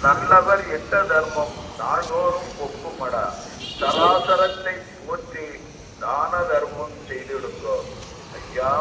நல்லவர் எட்ட தர்மம் நாள்தோறும் ஒப்புமடா. சராசரத்தை போற்றி தான தர்மம் செய்திடுங்கோ. ஐயா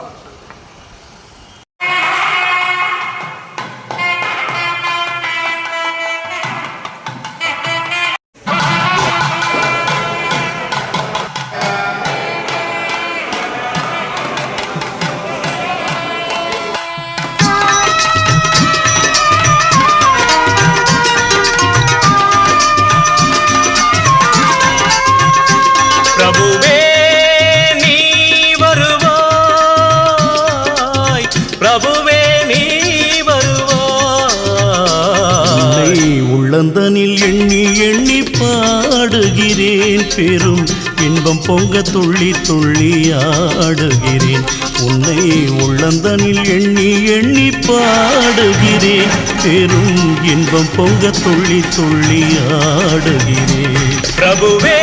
உள்ளந்தனில் எண்ணி எண்ணி பாடுகிறேன், பெரும் இன்பம் பொங்க துள்ளி துள்ளி ஆடுகிறேன். உன்னை உள்ளந்தனில் எண்ணி எண்ணி பாடுகிறேன், பெரும் இன்பம் பொங்க துள்ளி துள்ளி ஆடுகிறேன். பிரபுவே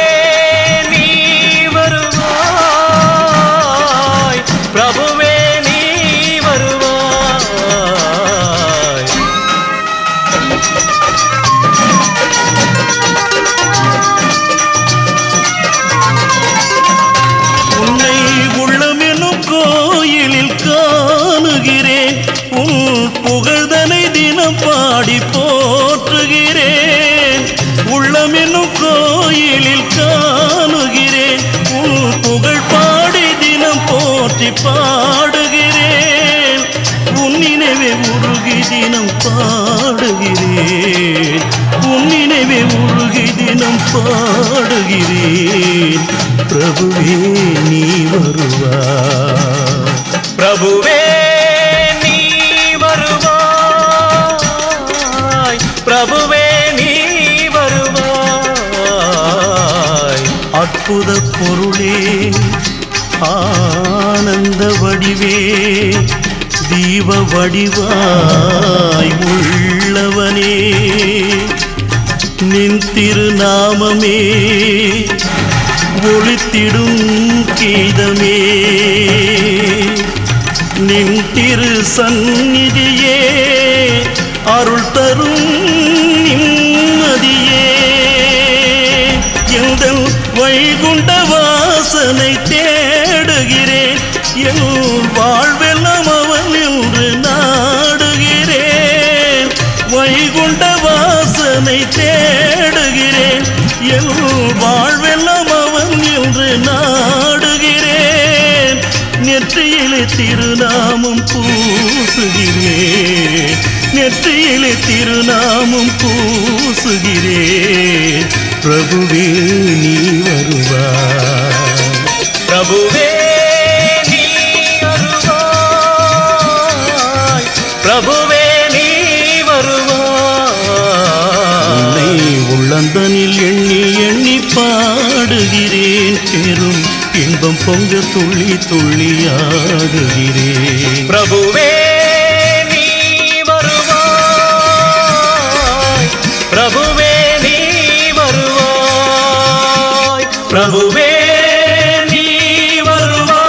நீ வருவாய், பிரபுவே நீ வருவாய். உன்னை உள்ளமெனும் கோயிலில் காணுகிறேன், உன் புகழ்தனை தினம் பாடி போற்றுகிறேன். உள்ளமெனும் கோயிலில் காணுகிறேன், உன் புகழ் பாடி தினம் போற்றி பாடுகிறேன். உன் நினைவே உருகி தினம் பாடுகிறேன், உன் நினைவே உருகி தினம் பாடுகிறேன். பிரபுவே நீ வருவாய், பிரபுவே நீ வருவாய், பிரபுவே நீ வருவாய். அற்புத பொருளே ஆனந்த வடிவே, தீப வடிவாய் உள்ளவனே, நின் திருநாமமே ஒளித்திடும் கீதமே. நின் திரு சந்நிதியே அருள் தரும் நிம்மதியே. எங்கள் வைகுண்ட வாசனை தேடுகிறேன், என் வாழ்வெல்லாம் அவன் என்று நாடுகிறேன். வைகுண்ட வாசனை தேடுகிறேன், என் வாழ்வெல்லாம் அவன் என்று நாடுகிறேன். நெற்றியிலே திருநாமம் பூசுகிறேன், நெற்றியிலே திருநாமம் பூசுகிறேன். பிரபுவே நீ வருவாய், பிரபுவே நீ வருவாய், பிரபுவே நீ வருவாய். உன்னை உள்ளந்தனில் எண்ணி எண்ணி பாடுகிறேன், பெரும் இன்பம் பொங்க துள்ளி துள்ளி ஆடுகிறேன். பிரபுவே நீ வருவாய், பிரபுவே நீ வருவாய், பிரபுவே நீ வருவாய்.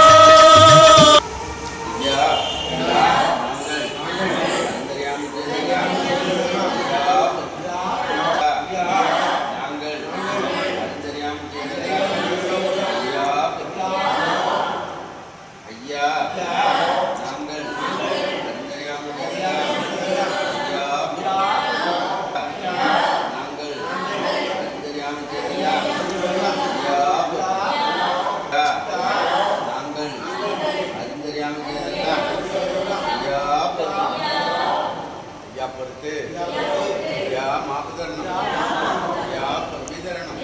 மாபதரணம், பிரவிதரணம்,